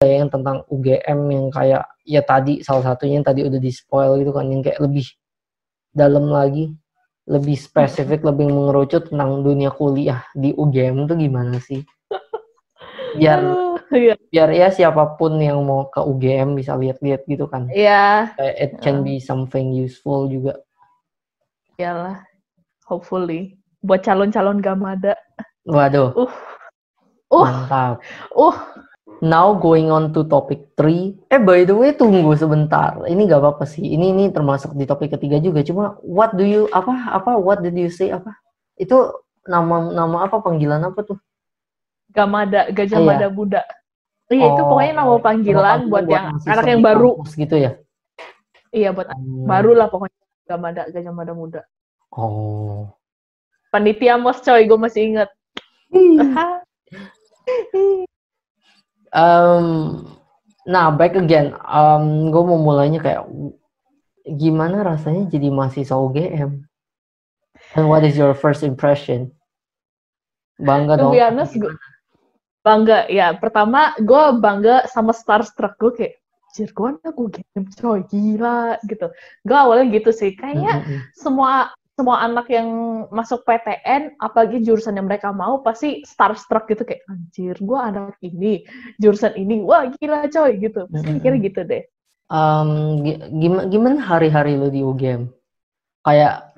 yang tentang UGM yang kayak ya tadi salah satunya yang tadi udah di spoil gitu kan, yang kayak lebih dalam lagi, lebih spesifik, lebih mengerucut tentang dunia kuliah di UGM tuh gimana sih? Biar ya siapapun yang mau ke UGM bisa lihat-lihat gitu kan. Iya. It can be something useful juga. Iyalah, hopefully buat calon-calon Gamada. Waduh. Mantap. Now going on to topic 3. By the way, tunggu sebentar. Ini gak apa-apa sih. Ini termasuk di topik ketiga juga. Cuma what did you say apa? Itu nama apa, panggilan apa tuh? Gamada, Gajah Mada Buddha. Iya, itu pokoknya nama panggilan buat yang anak yang baru gitu ya. Iya, buat baru lah pokoknya, Gamada, Gajah Mada Muda. Panitia MOS coy, gue masih inget. Nah, back again. Gue mau mulainya kayak gimana rasanya jadi mahasiswa UGM? And what is your first impression? Bangga dong. To be honest, gue bangga. Ya, pertama gue bangga sama starstruck. Gue kayak, anjir, gue anak UGM coy, gila gitu. Gue awalnya gitu sih. Kayaknya semua anak yang masuk PTN, apalagi jurusan yang mereka mau, pasti starstruck gitu. Kayak, anjir, gue anak ini, jurusan ini, wah gila coy gitu. Kira gitu deh. Gimana hari-hari lo di UGM? Kayak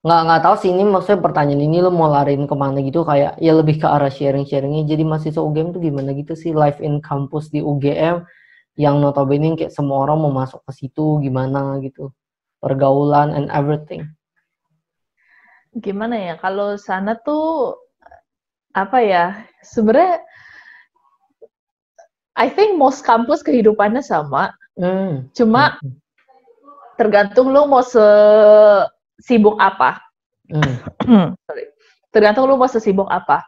nggak tahu sih, ini maksudnya pertanyaan ini lo mau lariin kemana gitu, kayak ya lebih ke arah sharingnya. Jadi mahasiswa UGM tuh gimana gitu sih, life in campus di UGM yang notabene kayak semua orang mau masuk ke situ, gimana gitu, pergaulan and everything. Gimana ya, kalau sana tuh apa ya, sebenarnya I think most kampus kehidupannya sama, cuma tergantung lu mau sibuk apa. Tergantung lu mau sesibuk apa.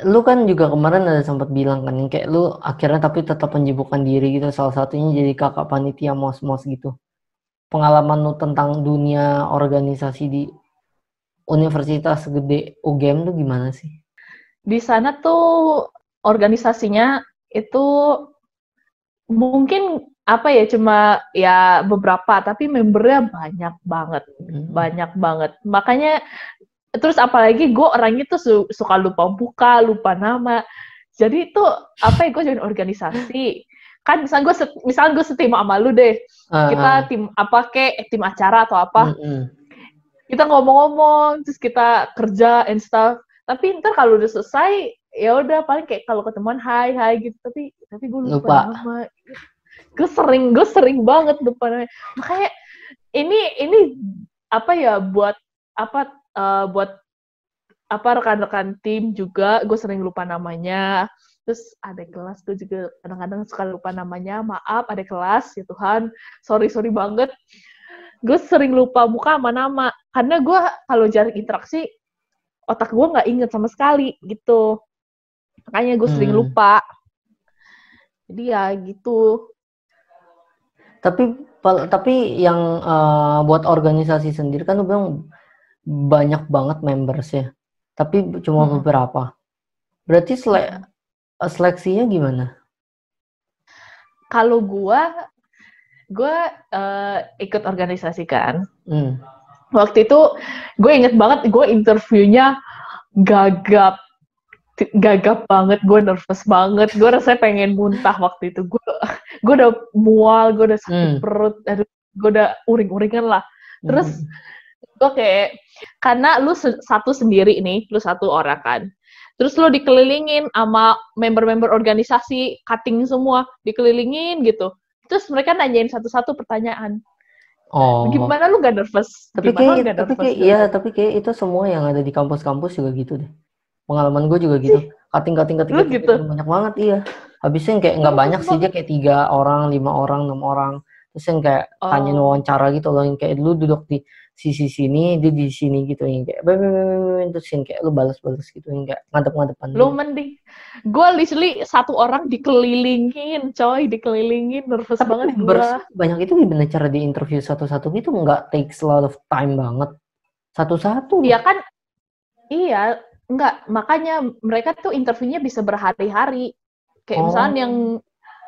Lu kan juga kemarin ada sempat bilang kan, kayak lu akhirnya tapi tetap menyibukkan diri gitu, salah satunya jadi kakak panitia MOS gitu. Pengalaman lu tentang dunia organisasi di universitas gede UGM tuh gimana sih? Di sana tuh organisasinya itu mungkin apa ya, cuma ya beberapa, tapi membernya banyak banget. Makanya terus apalagi gue orangnya tuh suka lupa muka, lupa nama. Jadi tuh apa ya, gue join organisasi. Kan misalnya gue setim sama lu deh. Kita tim apa kek, tim acara atau apa. Kita ngomong-ngomong, terus kita kerja and stuff. Tapi ntar kalau udah selesai, ya udah paling kayak kalau ketemuan hai gitu. Tapi gue lupa nama. Gue sering banget lupa namanya. Makanya ini apa ya, buat rekan-rekan tim juga gue sering lupa namanya. Terus ada kelas gue juga kadang-kadang suka lupa namanya. Maaf ada kelas, ya Tuhan, sorry banget. Gue sering lupa muka sama nama, karena gue kalau jarang interaksi, otak gue nggak inget sama sekali gitu. Makanya gue sering lupa. Jadi ya gitu. Tapi yang buat organisasi sendiri kan lu bilang banyak banget membersnya, tapi cuma beberapa. Berarti seleksinya gimana? Kalau gue ikut organisasi kan. Waktu itu gue inget banget, gue interviewnya gagap banget, gue nervous banget, gue rasanya pengen muntah waktu itu. Gue udah mual, gue udah sakit perut, gue udah uring-uringan lah. Terus gue kayak, karena lu sendiri nih, lu satu orang kan, terus lu dikelilingin sama member-member organisasi, cutting semua, dikelilingin gitu. Terus mereka nanyain satu-satu pertanyaan. Gimana lu gak nervous? Tapi kayak itu semua yang ada di kampus-kampus juga gitu deh. Pengalaman gue juga gitu. Cutting gitu. Banyak banget, iya. Habisnya kayak nggak banyak sih, dia kayak 3 orang, 5 orang, 6 orang. Terus yang kayak tanyain wawancara gitu loh, yang kayak lu duduk di sisi sini, dia di sini gitu, yang kayak terus yang kayak lu balas gitu, yang kayak ngadep-ngadepan. Lu mending, gue literally satu orang dikelilingin, nervous banget gue. Banyak itu gimana cara di interview satu-satu gitu, nggak takes a lot of time banget. Satu-satu. Iya kan, iya, enggak, makanya mereka tuh interviewnya bisa berhari-hari. Kayak misalnya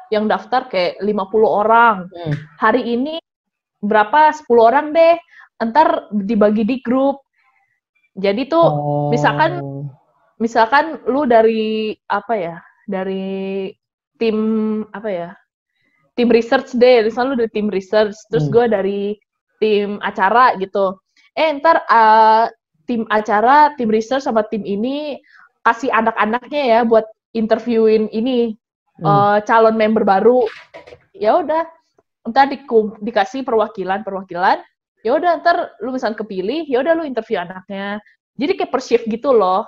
yang daftar kayak 50 orang. Hari ini berapa? 10 orang deh. Ntar dibagi di grup. Jadi tuh misalkan lu dari apa ya? Dari tim apa ya? Tim research deh. Misalnya lu dari tim research, terus gue dari tim acara gitu. Ntar tim acara, tim research sama tim ini kasih anak-anaknya ya buat interviewin ini calon member baru. Ya udah, ntar dikasih perwakilan. Ya udah, ntar lu misalnya kepilih, ya udah lu interview anaknya. Jadi kayak per shift gitu loh.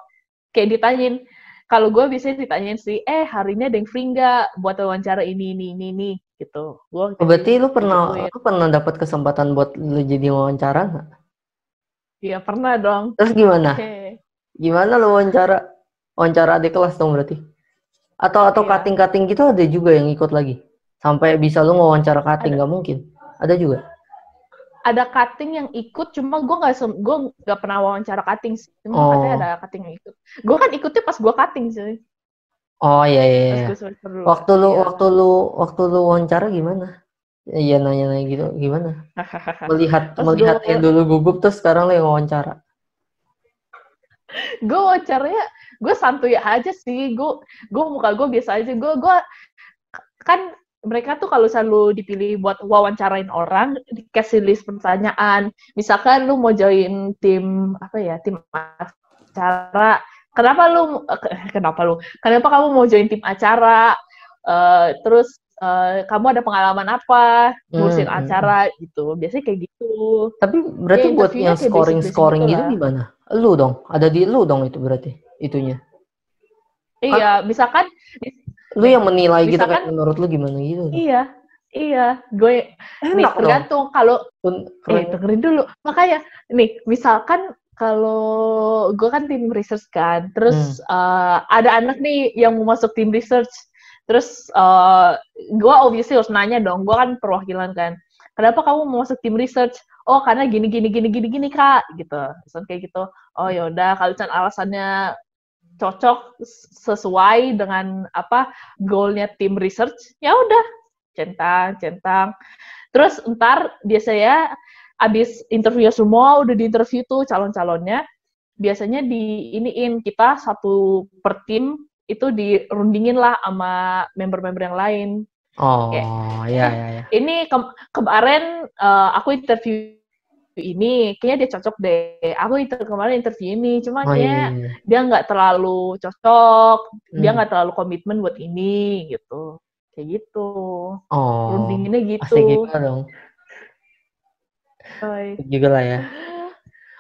Kayak ditanyain. Kalau gue biasanya ditanyain sih, hari ini ada yang free nggak buat wawancara ini gitu. Berarti lu pernah dapat kesempatan buat lu jadi wawancara nggak? Iya pernah dong. Terus gimana? Gimana lu wawancara adik kelas dong berarti? Atau cutting gitu ada juga yang ikut lagi? Sampai bisa lu wawancara cutting, nggak mungkin? Ada juga? Ada cutting yang ikut, cuma gue nggak pernah wawancara cutting sih. Cuma katanya ada cutting yang ikut. Gue kan ikutnya pas gue cutting sih. Oh iya. Waktu lu wawancara gimana? Iya nanya gitu gimana? Melihat yang dulu gugup terus sekarang lu yang wawancara. Gue wawancaranya gue santuy aja sih. Gue muka gue biasa aja. Gue kan mereka tuh kalau selalu dipilih buat wawancarain orang, dikasih list pertanyaan. Misalkan lu mau join tim acara, kenapa kamu mau join tim acara? Terus kamu ada pengalaman apa ngurusin acara gitu. Biasanya kayak gitu. Tapi berarti buat yang scoring gitu gimana? Lu dong, ada di lu dong itu berarti itunya. Iya, misalkan lu yang menilai gitu kan, menurut lu gimana gitu? Iya, gue tergantung kalau dengerin dulu. Makanya nih, misalkan kalau gue kan tim research kan, terus ada anak nih yang mau masuk tim research, terus gue obviously harus nanya dong, gue kan perwakilan kan, kenapa kamu mau masuk tim research? Oh karena gini kak, gitu. Misalnya kayak gitu. Oh yaudah, kalau alasannya cocok sesuai dengan goalnya tim research, ya udah centang. Terus ntar biasanya abis interview semua udah diinterview tuh calon-calonnya, biasanya kita satu per tim itu dirundingin lah sama member-member yang lain. Iya. Ini kemarin aku interview ini, kayaknya dia cocok deh. Aku kemarin interview ini, cuma kayaknya dia nggak terlalu cocok, dia nggak terlalu komitmen buat ini, gitu. Kayak gitu. Rundinginnya gitu. Asik juga dong. Asik juga lah ya.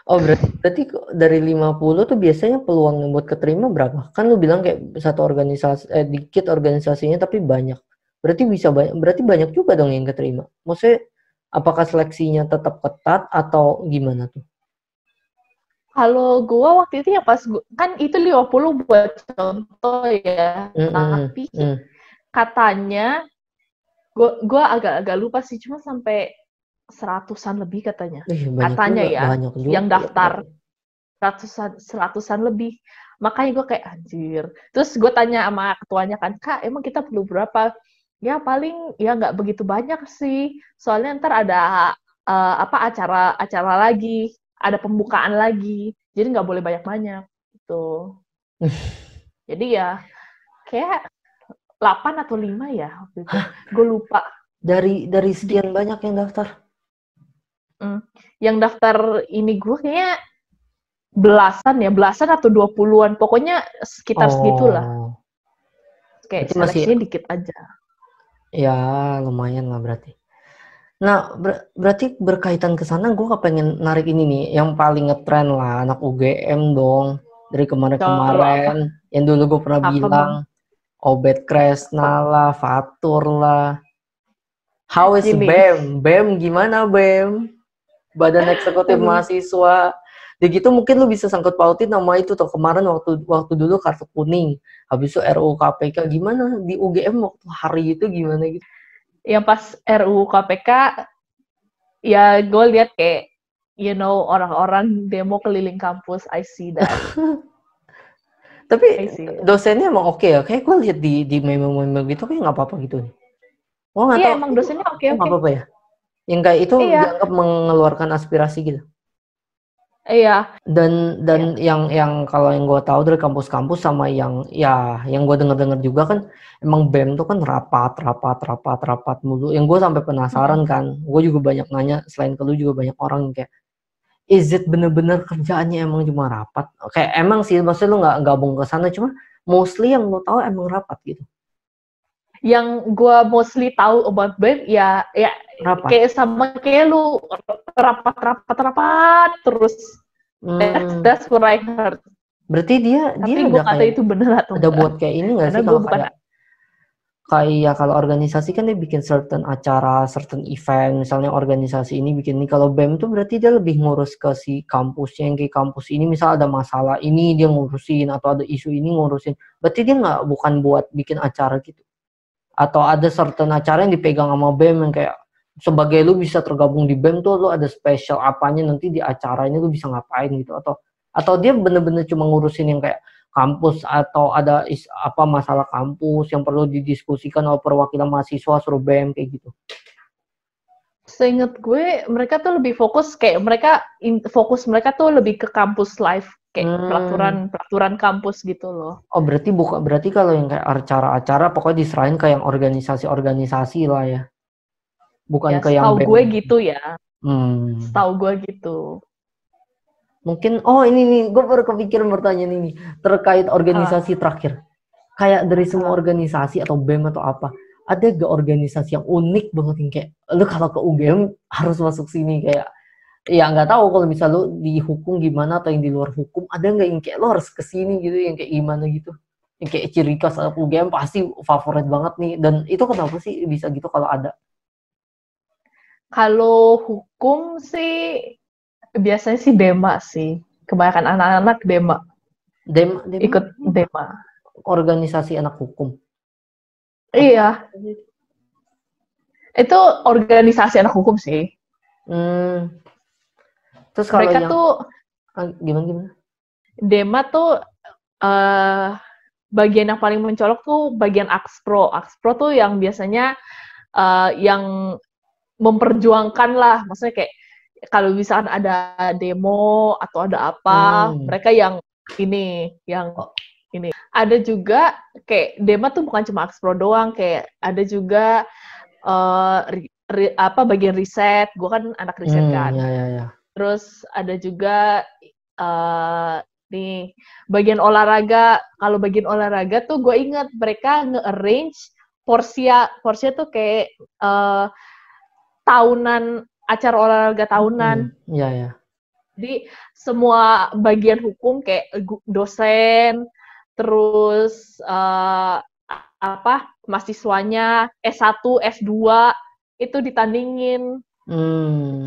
Berarti dari 50 tuh biasanya peluang buat keterima berapa? Kan lu bilang kayak satu organisasi, dikit organisasinya tapi banyak. Berarti banyak juga dong yang keterima. Maksudnya apakah seleksinya tetap ketat atau gimana tuh? Kalau gue waktu itu ya pas kan itu 50 buat contoh ya. Tapi katanya gue agak lupa sih, cuma sampai 100-an lebih katanya. Katanya juga, ya yang daftar. 100-an lebih. Makanya gue kayak anjir. Terus gue tanya sama ketuanya kan, Kak, emang kita perlu berapa? Ya paling ya nggak begitu banyak sih, soalnya ntar ada acara lagi, ada pembukaan lagi, jadi nggak boleh banyak-banyak gitu. Jadi ya kayak 8 atau 5 ya waktu itu, gue lupa. Dari sekian banyak yang daftar? Yang daftar ini gue kayaknya belasan atau 20-an, pokoknya sekitar segitulah. Kayak seleksinya dikit aja. Ya lumayan lah berarti. Nah berarti berkaitan ke sana, gue kepengen narik ini nih, yang paling ngetren lah, anak UGM dong dari kemarin yang dulu gue pernah bilang, Obed Kresna lah, Fatur lah. How is BEM gimana BEM? Badan Eksekutif Mahasiswa. Begitu mungkin lu bisa sangkut pautin nama itu tuh kemarin waktu dulu kartu kuning, habis itu RUU KPK, gimana di UGM waktu hari itu gimana gitu? Yang pas RUU KPK ya gue lihat kayak orang-orang demo keliling kampus, I see that. Tapi dosennya emang oke ya, kayak gue lihat di meme gitu kayak nggak apa-apa gitu nih. Oh nggak Iya tahu. emang Itu dosennya nggak oke-oke. apa-apa ya? Yang kayak itu Iya, dianggap mengeluarkan aspirasi gitu. iya, Dan iya. yang kalau yang gue tahu dari kampus-kampus sama yang ya yang gue dengar-dengar juga kan emang BEM tuh kan rapat mulu. Yang gue sampai penasaran Mm-mm. kan, gue juga banyak nanya selain ke lu juga banyak orang yang kayak is it bener-bener kerjaannya emang cuma rapat? Kayak emang sih maksudnya lu nggak gabung ke sana cuma mostly yang lu tahu emang rapat gitu. Yang gue mostly tahu about BEM ya ya Rapat. kayak sama kayak lu rapat terus. Hmm, That's what I heard. berarti dia Tapi dia gue ada kata kayak itu bener atau ada enggak. buat kayak ini nggak Karena sih gue kalau bukan. kayak kalau organisasi kan dia bikin certain acara, certain event, misalnya organisasi ini bikin ini. Kalau BEM tuh berarti dia lebih ngurus ke si kampusnya, yang kayak kampus ini misal ada masalah ini dia ngurusin atau ada isu ini ngurusin. Berarti dia nggak bukan buat bikin acara gitu. Atau ada certain acara yang dipegang sama BEM yang kayak sebagai lu bisa tergabung di BEM tuh lu ada special apanya nanti di acara ini lu bisa ngapain gitu atau dia bener-bener cuma ngurusin yang kayak kampus atau ada apa masalah kampus yang perlu didiskusikan oleh perwakilan mahasiswa suruh BEM kayak gitu. Seinget gue, mereka tuh lebih fokus kayak fokus mereka tuh lebih ke kampus life, kayak Hmm. peraturan kampus gitu loh. Oh berarti kalau yang kayak acara-acara pokoknya diserahin ke yang organisasi-organisasi lah ya. Bukan Ya, ke yang setahu BEM. gue gitu ya. Hmm. Setahu gue gitu. Mungkin, oh ini nih, gue baru kepikiran pertanyaan ini terkait Apa? organisasi terakhir. Kayak dari semua Apa? organisasi atau BEM atau apa, ada gak organisasi yang unik banget yang kayak, lu kalau ke UGM harus masuk sini kayak, ya nggak tahu kalau misal lu di hukum gimana atau yang di luar hukum, ada nggak yang kayak lu harus ke sini gitu, yang kayak gimana gitu, yang kayak ciri khas UGM pasti favorit banget nih, dan itu kenapa sih bisa gitu kalau ada? Kalau hukum sih biasanya sih Dema sih. Kebanyakan anak-anak Dema Dem ikut Dema. organisasi anak hukum. Iya, itu organisasi anak hukum sih. Hmm, terus kalau Mereka yang tuh gimana gimana? Dema tuh eh bagian yang paling mencolok tuh bagian Akspro. Akspro tuh yang biasanya yang memperjuangkan lah, maksudnya kayak kalau misalkan ada demo atau ada apa, Hmm. mereka yang yang Oh. ini. Ada juga kayak demo tuh bukan cuma Akspro doang, kayak ada juga bagian riset. Gue kan anak riset kan. Ya, ya, ya. Terus ada juga nih bagian olahraga. Kalau bagian olahraga tuh gue inget mereka nge-arrange Porsia. Porsia tuh kayak tahunan, acara olahraga tahunan. Ya, ya. Jadi semua bagian hukum kayak dosen, terus mahasiswanya S1, S2 itu ditandingin.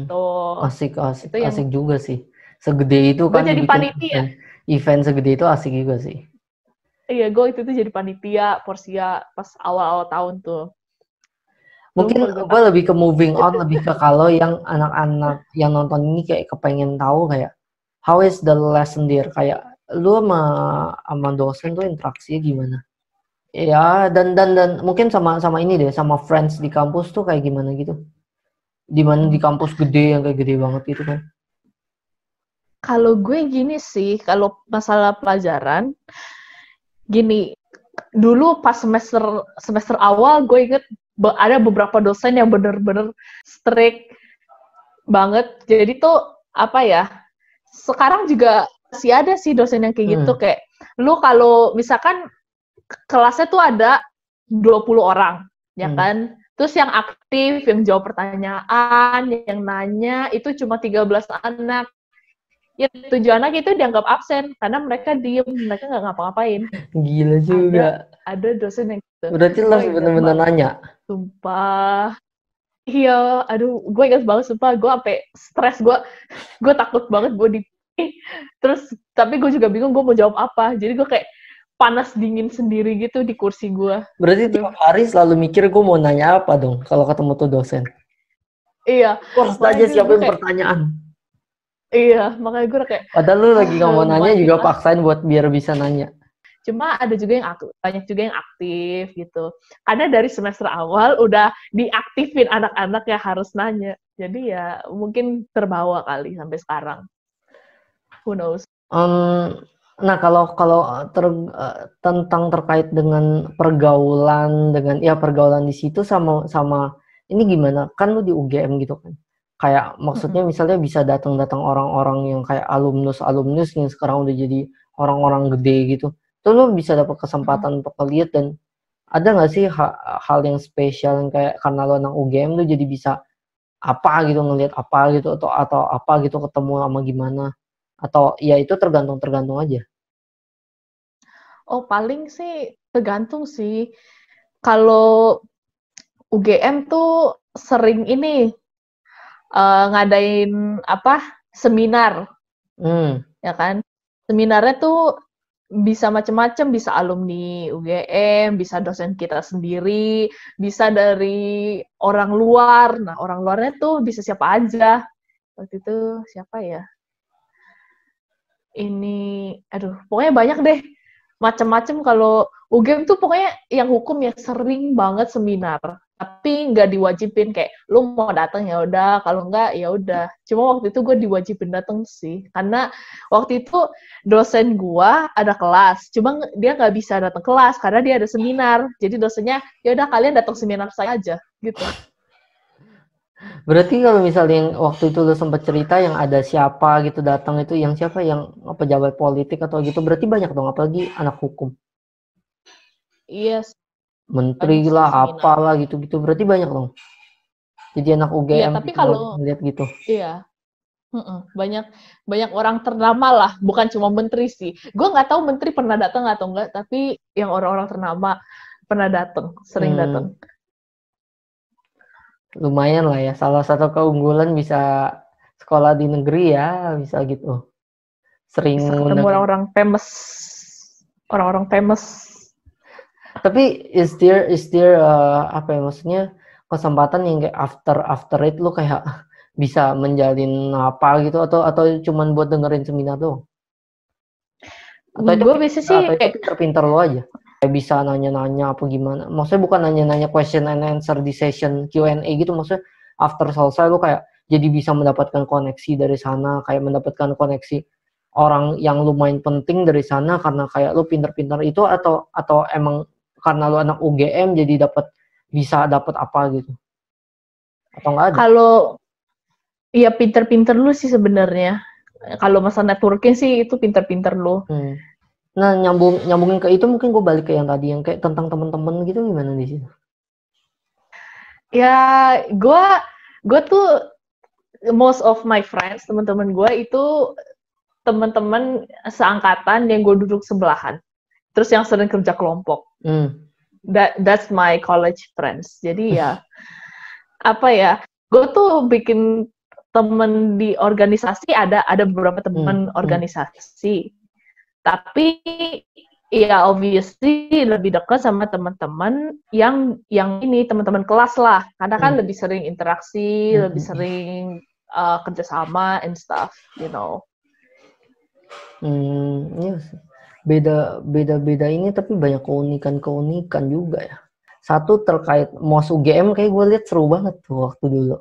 Tuh. Asik, asik, Itu yang asik juga sih. Segede itu gue kan jadi bikin panitia. event segede itu asik juga sih. Iya, gue itu tuh jadi panitia Porsia pas awal-awal tahun tuh. Mungkin Sumpah gue gue takut. lebih ke moving on, lebih ke kalau yang anak-anak yang nonton ini kayak kepengen tahu kayak how is the lesson there, kayak lu sama dosen tuh interaksinya gimana? Ya, dan mungkin sama ini deh, sama friends di kampus tuh kayak gimana gitu. Dimana di kampus gede yang kayak gede banget gitu kan. Kalau gue gini sih, kalau masalah pelajaran, gini, dulu pas semester awal gue inget ada beberapa dosen yang bener-bener strict banget. Jadi tuh apa ya? Sekarang juga masih ada sih dosen yang kayak gitu, kayak lu kalau misalkan kelasnya tuh ada 20 orang, ya kan? Terus yang aktif, yang jawab pertanyaan, yang nanya itu cuma 13 anak. Ya 7 anak itu dianggap absen karena mereka diem, mereka nggak ngapa-ngapain. Gila juga. Ada dosen yang gitu. Berarti lo bener-bener nanya. Sumpah. Iya, aduh, gue ingat banget, sumpah, gue sampai stres, gue takut banget gue terus, tapi gue juga bingung gue mau jawab apa, jadi gue kayak panas dingin sendiri gitu di kursi gue. Berarti tiap hari selalu mikir gue mau nanya apa dong kalau ketemu tuh dosen. Iya. Gue harus aja siapin pertanyaan. Iya, makanya gue kayak padahal lu lagi nggak mau nanya juga paksain buat biar bisa nanya. Cuma ada juga yang banyak juga yang aktif gitu. Karena dari semester awal udah diaktifin anak-anak yang harus nanya. Jadi ya mungkin terbawa kali sampai sekarang. Who knows? Nah, kalau tentang terkait dengan pergaulan pergaulan di situ sama ini gimana? Kan lu di UGM gitu kan. Kayak maksudnya misalnya bisa datang orang-orang yang kayak alumnus yang sekarang udah jadi orang-orang gede gitu. Tuh lu bisa dapat kesempatan untuk lihat, dan ada nggak sih hal yang spesial yang kayak karena lu anak UGM lu jadi bisa apa gitu, ngelihat apa gitu, atau apa gitu, ketemu sama gimana, atau ya itu tergantung aja. Oh, paling sih tergantung sih. Kalau UGM tuh sering ini ngadain seminar, ya kan? Seminarnya tuh bisa macam-macam, bisa alumni UGM, bisa dosen kita sendiri, bisa dari orang luar. Nah, orang luarnya tuh bisa siapa aja. Waktu itu siapa ya? Pokoknya banyak deh. Macam-macam. Kalau UGM tuh pokoknya yang hukum ya sering banget seminar. Tapi nggak diwajibin, kayak lu mau datang ya udah, kalau nggak ya udah. Cuma waktu itu gue diwajibin datang sih, karena waktu itu dosen gue ada kelas, cuma dia nggak bisa datang kelas karena dia ada seminar. Jadi dosennya ya udah kalian datang seminar saya aja gitu. Berarti kalau misalnya yang waktu itu lu sempat cerita yang ada siapa gitu datang, itu yang siapa, yang pejabat politik atau gitu, berarti banyak dong, apalagi anak hukum. Iya. Menteri lah, apalah gitu-gitu, berarti banyak dong. Jadi anak UGM iya, tapi gitu, kalau lihat gitu. Iya. Banyak orang ternama lah, bukan cuma menteri sih. Gue nggak tahu menteri pernah datang atau enggak, tapi yang orang-orang ternama pernah datang, sering datang. Lumayan lah ya, salah satu keunggulan bisa sekolah di negeri ya, bisa gitu. Sering bisa ketemu orang-orang famous. Tapi is there apa ya, maksudnya kesempatan yang kayak after it lu kayak bisa menjalin apa gitu, atau cuman buat dengerin seminar doang? Atau itu gue bisa sih pinter-pinter lo aja kayak bisa nanya-nanya apa gimana, maksudnya bukan nanya-nanya question and answer di session Q&A gitu, maksudnya after selesai lu kayak jadi bisa mendapatkan koneksi dari sana, kayak mendapatkan koneksi orang yang lumayan penting dari sana karena kayak lu pinter-pinter itu, atau emang karena lu anak UGM jadi bisa dapat apa gitu, atau enggak ada? Kalau ya pinter-pinter lu sih sebenarnya. Kalau masalah networking sih itu pinter-pinter lu. Nah, nyambungin ke itu, mungkin gue balik ke yang tadi yang kayak tentang teman-teman gitu, gimana di situ? Ya, gue tuh most of my friends, teman-teman gue itu teman-teman seangkatan yang gue duduk sebelahan. Terus yang sering kerja kelompok. That's my college friends. Jadi ya apa ya? Gue tuh bikin temen di organisasi, ada beberapa teman organisasi. Tapi ya obviously lebih dekat sama teman-teman yang ini teman-teman kelas lah, karena kan lebih sering interaksi, lebih sering kerjasama and stuff, you know. Yes. Beda ini tapi banyak keunikan juga ya. Satu terkait MOS UGM, kayak gue lihat seru banget tuh waktu dulu.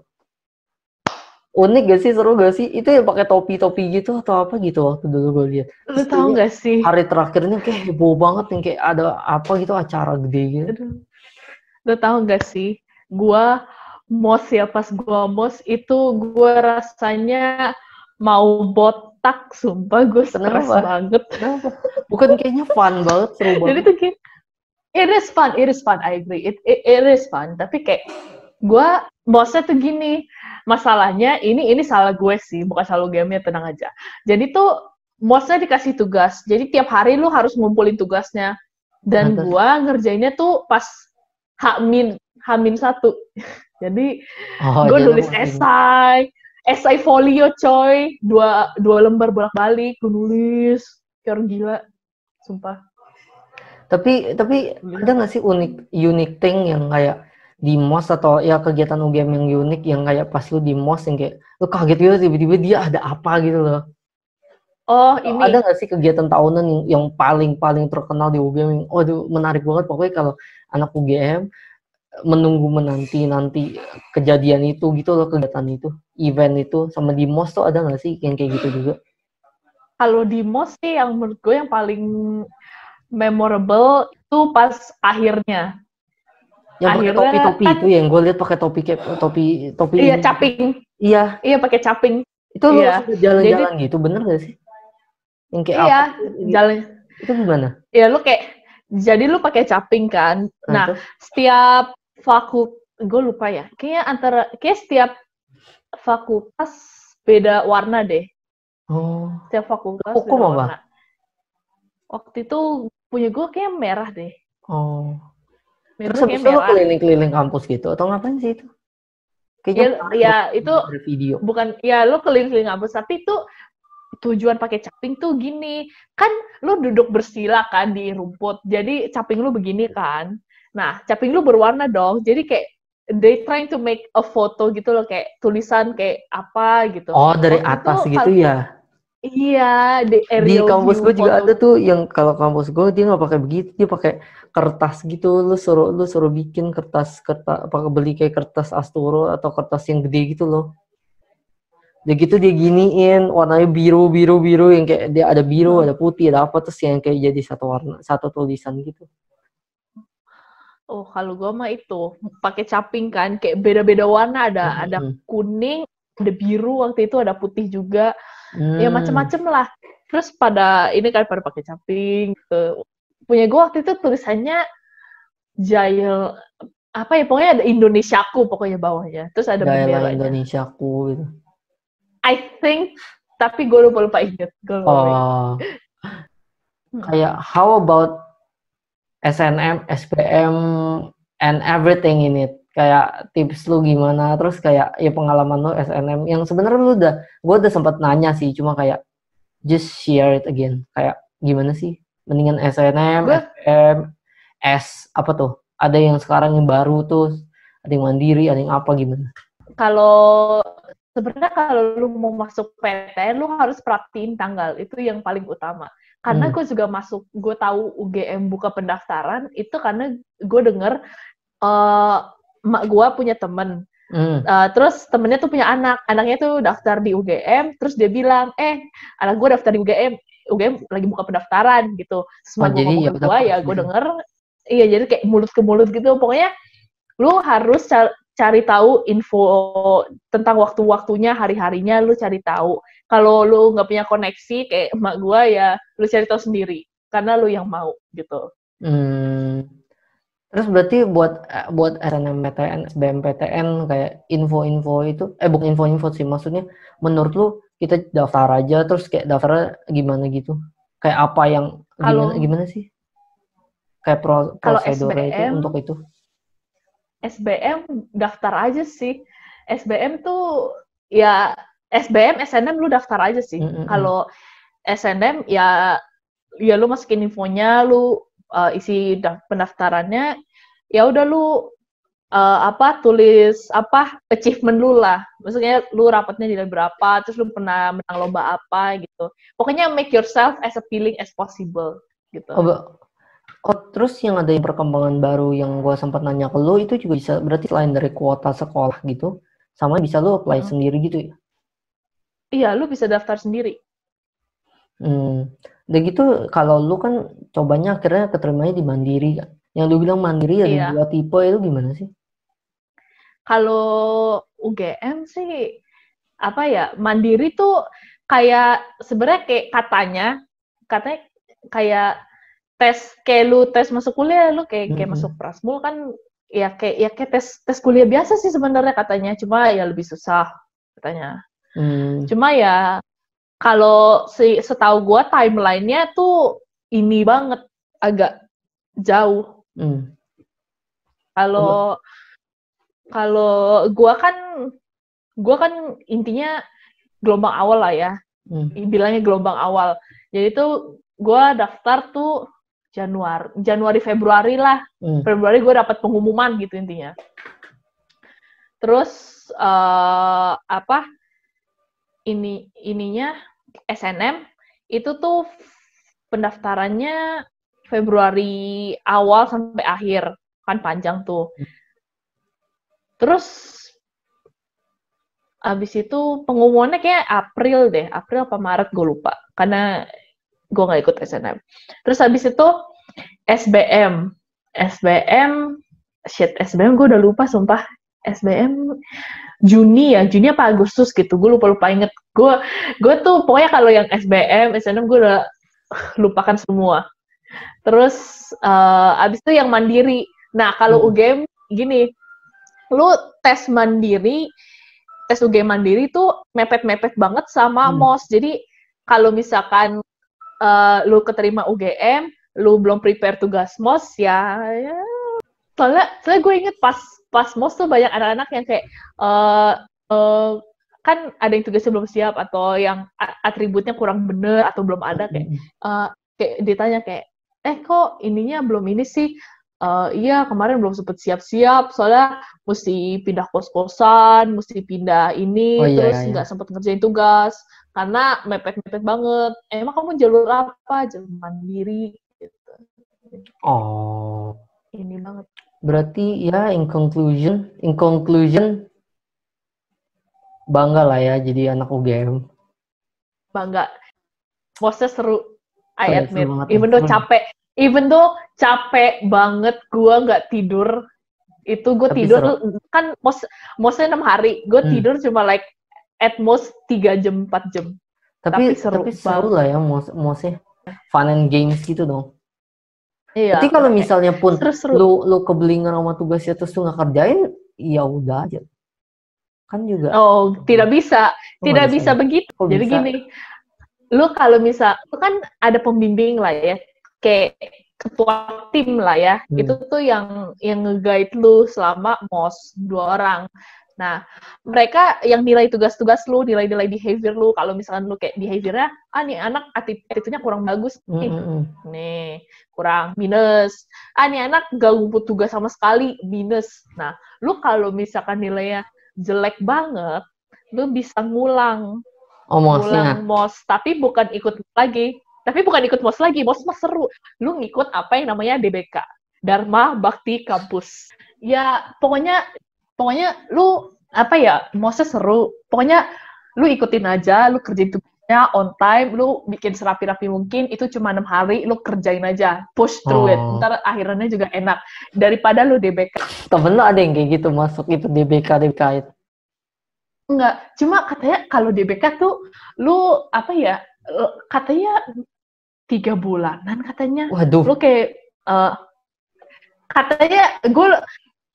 Unik gak sih, seru gak sih? Itu yang pakai topi-topi gitu atau apa gitu waktu dulu gue lihat. Lu tahu gak sih? Hari terakhirnya kayak heboh banget, yang kayak ada apa gitu, acara gede gitu. Lu tahu gak sih? Gua MOS ya, pas gua MOS itu gue rasanya mau botak, sumpah gue stres banget. Kenapa? Bukan kayaknya fun banget, seru banget. Jadi tuh kayak, it is fun, I agree. It is fun, tapi kayak gue MOS-nya tuh gini, masalahnya ini salah gue sih, bukan salah game-nya, tenang aja. Jadi tuh MOS-nya dikasih tugas, jadi tiap hari lu harus ngumpulin tugasnya. Dan gue ngerjainnya tuh pas H-1. Jadi gue nulis esai folio coy, dua lembar bolak-balik gue nulis, kayak orang gila, sumpah. Tapi ada nggak sih unique thing yang kayak di MOS, atau ya kegiatan UGM yang unik yang kayak pas lu di MOS yang kayak lu kaget gitu, tiba-tiba dia ada apa gitu loh? Oh, Ada ini. nggak sih kegiatan tahunan yang paling terkenal di UGM yang waduh menarik banget pokoknya kalau anak UGM menanti kejadian itu gitu loh, kegiatan itu, event itu, sama di MOS tuh ada nggak sih yang kayak gitu juga? Kalau di MOS sih yang menurut gue yang paling memorable itu pas akhirnya. Yang pakai Akhirnya topi-topi kan itu yang gue lihat pakai topi kayak topi iya ini. caping. Iya, Iya pakai caping. itu lu Iya. sudah Jadi jalan-jalan gitu, bener gak sih? Yang kayak iya apa? jalan Itu gimana? ya lu kayak jadi lu pakai caping kan. Nah, Nah, itu? setiap fakultas gue lupa ya. Kayak setiap fakultas beda warna deh. Oh, Setiap fakultas hukum beda apa? warna. Waktu itu punya gue kayak merah deh. Oh, Punya terus gue habis kayak itu lu merah. keliling-keliling kampus gitu atau ngapain sih itu? Kayaknya Ya, menarik ya banget itu dari video. bukan ya lu keliling-keliling kampus tapi itu tujuan pakai caping tuh gini kan lu duduk bersila kan di rumput jadi caping lu begini kan nah caping lu berwarna dong jadi kayak they trying to make a photo gitu loh kayak tulisan kayak apa gitu Oh, dari waktu itu atas gitu ya? iya the Di aerial kampus view gue juga foto ada tuh yang kalau kampus gue dia nggak pakai begitu, dia pakai kertas gitu. Lu suruh bikin kertas apa beli kayak kertas Asturo atau kertas yang gede gitu loh. Dia gitu dia giniin warnanya biru yang kayak dia ada biru, ada putih, ada apa terus yang kayak jadi satu warna, satu tulisan gitu. oh kalau gue mah itu pakai caping kan kayak beda-beda warna ada Hmm. kuning ada biru waktu itu ada putih juga ya Hmm. macem-macem lah terus pada ini kan pada pakai caping gitu. Punya gue waktu itu tulisannya Jail apa ya pokoknya ada Indonesiaku pokoknya bawahnya terus ada Daerah benderanya Indonesiaku gitu. I think tapi gue lupa inget gue lupa inget. Oh, kayak how about SNM, SPM, and everything in it. Kayak tips lu gimana, terus kayak ya pengalaman lu SNM yang sebenarnya gue udah sempat nanya sih, cuma kayak just share it again. Kayak gimana sih? Mendingan SNM, Gue SPM, apa tuh? Ada yang sekarang yang baru tuh, ada yang mandiri, ada yang apa gimana? kalau sebenarnya kalau lu mau masuk PTN lu harus perhatiin tanggal itu yang paling utama karena gue juga gue tahu UGM buka pendaftaran itu karena gue denger mak gue punya temen terus temennya tuh punya anaknya tuh daftar di UGM terus dia bilang anak gue daftar di UGM lagi buka pendaftaran gitu Oh, semua gue jadi ya ngomong ke udah gue pas ya gue gitu. denger iya jadi kayak mulut ke mulut gitu pokoknya lu harus cari tahu info tentang waktu-waktunya hari-harinya lu cari tahu kalau lu nggak punya koneksi kayak emak gue ya lu cari tahu sendiri karena lu yang mau gitu. Terus berarti buat SNMPTN, SBMPTN kayak info-info itu bukan info-info sih maksudnya menurut lu kita daftar aja terus kayak daftarnya gimana gitu. Kayak apa yang gimana Kalau gimana sih? Kayak kalau prosedurnya itu SBM untuk itu. SBM daftar aja sih. SBM tuh ya SBM, SNM lu daftar aja sih. Kalau SNM ya lu masukin infonya, lu isi pendaftarannya, ya udah lu tulis achievement lu lah. Maksudnya lu rapatnya nilai berapa, terus lu pernah menang lomba apa gitu. Pokoknya make yourself as appealing as possible gitu. Terus yang ada yang perkembangan baru yang gue sempat nanya ke lo itu juga bisa berarti selain dari kuota sekolah gitu, sama bisa lo apply sendiri gitu ya? Iya, lu bisa daftar sendiri. Udah gitu kalau lu kan cobanya akhirnya keterimanya di Mandiri kan. Yang lu bilang Mandiri ada Iya. 2 tipe itu gimana sih? Kalau UGM sih apa ya mandiri tuh kayak sebenarnya kayak katanya kayak kayak lu tes masuk kuliah lu kayak masuk Prasmul kan kayak tes kuliah biasa sih sebenarnya katanya cuma ya lebih susah katanya cuma ya kalau setahu gue timelinenya tuh ini banget agak jauh kalau gue kan intinya gelombang awal lah ya bilangnya gelombang awal jadi tuh gue daftar tuh Januari Februari lah Februari gue dapat pengumuman gitu intinya terus ininya SNM itu tuh pendaftarannya Februari awal sampai akhir, kan panjang tuh. Terus abis itu pengumumannya kayak April apa Maret gue lupa, karena gue nggak ikut SNM. Terus abis itu SBM gue udah lupa sumpah. SBM Juni apa Agustus gitu, gue lupa inget. Gue tuh pokoknya kalau yang SBM SNM gue udah lupakan semua. Terus abis itu yang mandiri. Nah kalau UGM gini, lu tes UGM mandiri tuh mepet-mepet banget sama MOS. Jadi kalau misalkan lu keterima UGM, lu belum prepare tugas MOS, ya soalnya gue inget pas MOS tuh banyak anak-anak yang kayak kan ada yang tugasnya belum siap atau yang atributnya kurang bener atau belum ada, kayak ditanya kayak kok ininya belum ini sih. Iya kemarin belum sempet siap-siap soalnya mesti pindah kos-kosan, mesti pindah ini, terus nggak sempet ngerjain tugas karena mepet-mepet banget. Emang kamu jalur apa? Jalur mandiri gitu. Oh, ini banget. Berarti ya in conclusion bangga lah ya jadi anak UGM. Bangga. Mosnya seru. I admit. Even though capek banget, gue nggak tidur. Itu gue tidur seru. Kan mosnya 6 hari. Gue tidur cuma like at most 3 jam, 4 jam. Tapi seru lah ya mosnya. Fun and games gitu dong. Iya. Tapi kalau misalnya pun lu kebelingan sama tugasnya terus lu nggak kerjain, ya udah aja. Kan juga. Oh, tidak bisa begitu. Jadi gini, lu kalau lu kan ada pembimbing lah ya, kayak ketua tim lah ya, itu tuh yang nge-guide lu selama MOS 2 orang. Nah, mereka yang nilai tugas-tugas lu, nilai-nilai behavior lu, kalau misalkan lu kayak behaviornya, nih anak attitude-nya kurang bagus, nih, kurang minus. Nih anak gak ngumpul tugas sama sekali, minus. Nah, lu kalau misalkan nilainya jelek banget, lu bisa ngulang MOS, tapi bukan ikut MOS lagi, MOS seru. Lu ngikut apa yang namanya DBK, Dharma Bakti Kampus. Ya, pokoknya lu MOS-nya seru. Pokoknya lu ikutin aja, lu kerjain tugasnya on time, lu bikin serapi-rapi mungkin, itu cuma 6 hari, lu kerjain aja, push through it. Ntar akhirnya juga enak. Daripada lu DBK. Temen lu ada yang kayak gitu masuk itu DBK itu? Enggak, cuma katanya kalau DBK tuh lu katanya 3 bulanan katanya. Waduh. Lu kayak katanya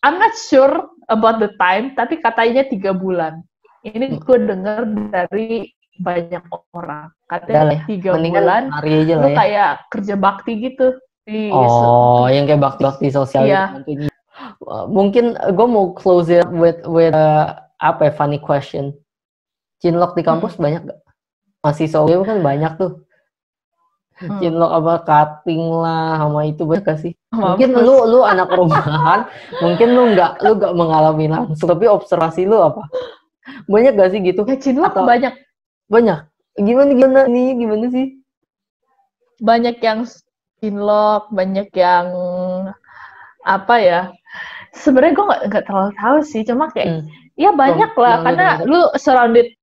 I'm not sure about the time, tapi katanya 3 bulan. Ini gue dengar dari banyak orang. Katanya 3 bulan, lu kayak kerja bakti gitu. Yang kayak bakti sosial gitu. Mungkin gue mau close it with funny question. Cinlok di kampus banyak gak? Mahasiswa UGM kan banyak tuh. Cinlok apa cutting lah sama itu banyak gak sih? Mungkin lu anak rumahan, mungkin lu nggak mengalami langsung, tapi observasi lu apa? Banyak gak sih gitu? Ya cinlok banyak. Gimana sih? Banyak yang cinlok, banyak yang sebenarnya gue nggak terlalu tahu sih, cuma kayak ya banyak lah, karena lu surrounded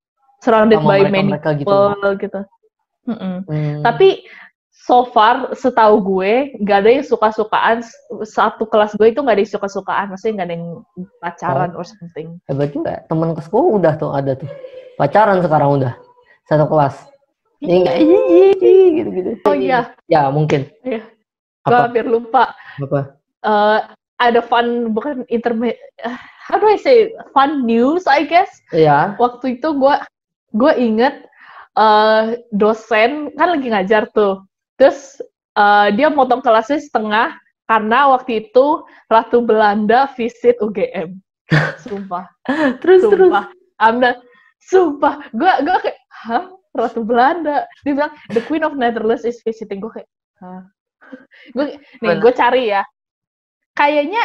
by many people gitu. Tapi so far setahu gue nggak ada yang suka-sukaan. Satu kelas gue itu nggak ada yang suka-sukaan, maksudnya nggak ada yang pacaran or something. Hebat juga, teman kelas gue udah tuh ada tuh pacaran sekarang udah satu kelas. Ini nggak gitu. Oh iya. Ya mungkin. Iya. Gue hampir lupa. Apa? Ada how do I say, fun news I guess. Iya. Waktu itu gue inget dosen kan lagi ngajar tuh, terus dia motong kelasnya setengah karena waktu itu Ratu Belanda visit UGM. Sumpah. terus sumpah gue kayak Ratu Belanda, dia bilang the Queen of Netherlands is visiting. Gue kayak gue cari ya, kayaknya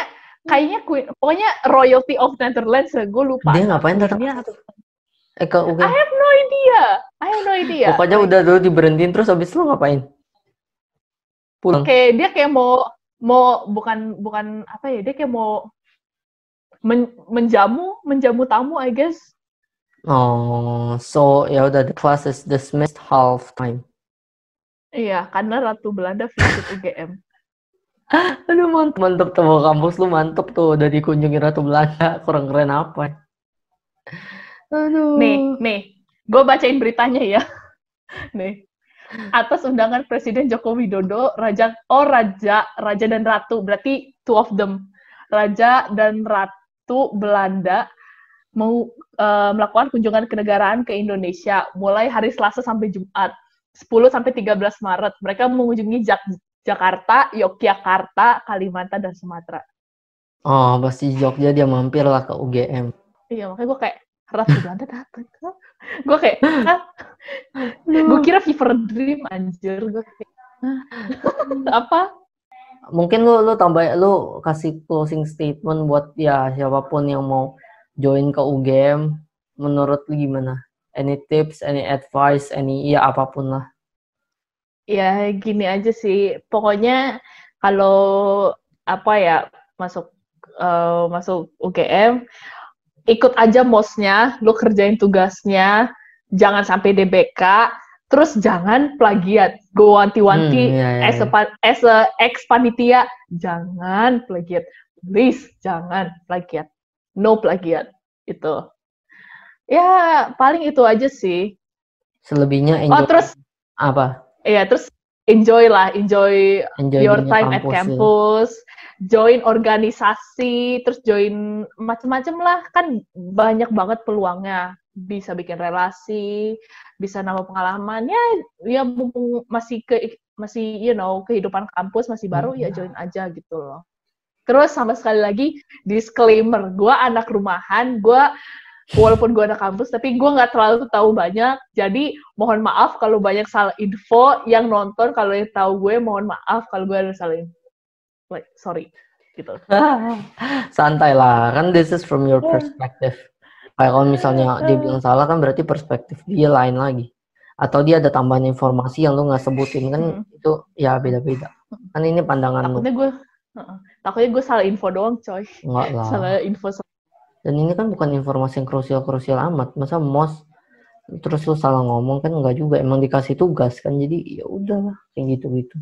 Queen, pokoknya royalty of Netherlands, gue lupa. Dia ngapain datang? Ke UGM. I have no idea. Pokoknya udah dulu diberhentiin, terus habis lu ngapain? Pulang. Dia kayak mau bukan apa ya, dia kayak mau menjamu tamu, I guess. Oh, so ya udah, the class is dismissed half time. Iya, karena Ratu Belanda visit UGM. Aduh, mantep tuh, kampus lu mantep tuh, udah dikunjungi Ratu Belanda. Kurang keren apa? Aduh. Nih, gue bacain beritanya ya. Nih, atas undangan Presiden Joko Widodo, Raja dan Ratu, berarti two of them, Raja dan Ratu Belanda mau melakukan kunjungan kenegaraan ke Indonesia mulai hari Selasa sampai Jumat, 10 sampai 13 Maret. Mereka mengunjungi Jakarta, Yogyakarta, Kalimantan, dan Sumatera. Oh, pasti Jogja dia mampir lah ke UGM. Iya, makanya gue kayak, Ratu Belanda datang. Gue kayak, gue kira fever dream, anjir. Gue kayak, apa? Mungkin lu kasih closing statement buat ya siapapun yang mau join ke UGM. Menurut lu gimana? Any tips, any advice, ya apapun lah. Ya gini aja sih, pokoknya kalau masuk UGM, ikut aja mosnya, lu kerjain tugasnya, jangan sampai DBK, terus jangan plagiat. Go wanti-wanti as a ex panitia, jangan plagiat, please jangan plagiat, no plagiat itu. Ya paling itu aja sih. Selebihnya enjoy. Terus apa? Iya, terus enjoy your time at campus, join organisasi, terus join macam-macam lah, kan banyak banget peluangnya, bisa bikin relasi, bisa nambah pengalaman, ya mumpung masih kehidupan kampus masih baru, ya join aja gitu loh. Terus sama sekali lagi disclaimer, gue anak rumahan, walaupun gue anak kampus, tapi gue nggak terlalu tahu banyak. Jadi mohon maaf kalau banyak salah info. Yang nonton kalau yang tahu gue, mohon maaf kalau gue ada salah info. Sorry, gitu. Santai lah, kan this is from your perspective. Kayak kalau misalnya dia bilang salah, kan berarti perspektif dia lain lagi. Atau dia ada tambahan informasi yang lu nggak sebutin, kan itu ya beda-beda. Kan ini pandangan lu. Takutnya gue salah info doang, coy. Enggak lah. Salah info. Dan ini kan bukan informasi yang krusial amat. Masa mos terus lu salah ngomong, kan enggak juga. Emang dikasih tugas kan, jadi ya udahlah kayak gitu-gitu.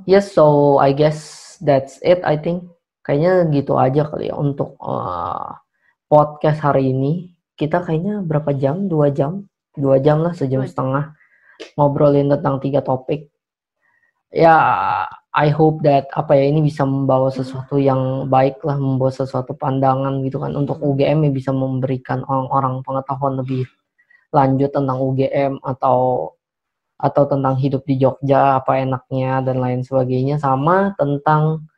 Yes, so I guess that's it, I think. Kayaknya gitu aja kali ya untuk podcast hari ini. Kita kayaknya berapa jam? 2 jam? 2 jam lah, sejam setengah. Ngobrolin tentang 3 topik. Ya, I hope that ini bisa membawa sesuatu yang baik lah, membawa sesuatu pandangan gitu kan untuk UGM, yang bisa memberikan orang-orang pengetahuan lebih lanjut tentang UGM atau tentang hidup di Jogja, apa enaknya dan lain sebagainya, sama tentang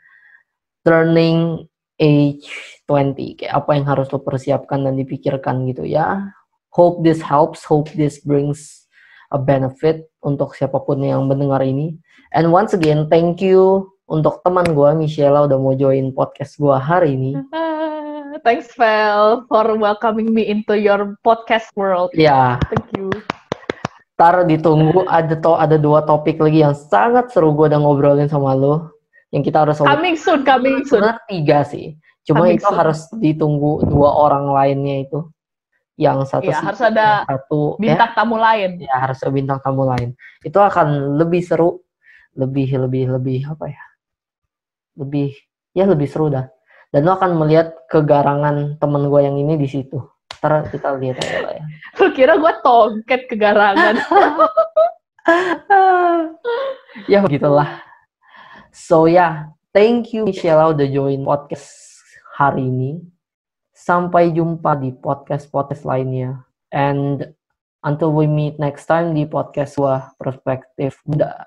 turning age 20, kayak apa yang harus lo persiapkan dan dipikirkan gitu ya. Hope this helps, hope this brings a benefit untuk siapapun yang mendengar ini. And once again, thank you untuk teman gue, Michelle, udah mau join podcast gue hari ini. Thanks, Vel, for welcoming me into your podcast world. Ya. Thank you. Ntar ditunggu, ada 2 topik lagi yang sangat seru gue udah ngobrolin sama lo. Yang kita harus coming soon. Sebenarnya 3 sih. Cuma itu harus ditunggu 2 orang lainnya itu. Yang satu harus ada bintang tamu lain. Ya, harus ada bintang tamu lain. Itu akan lebih seru, lebih apa ya? Lebih seru dah. Dan lo akan melihat kegarangan temen gue yang ini di situ. Ntar kita lihat aja lah ya. Lo kira gue tongket kegarangan? Ya begitulah. So thank you Michelle udah join podcast hari ini. Sampai jumpa di podcast lainnya. And until we meet next time di podcast gua Perspektif Muda.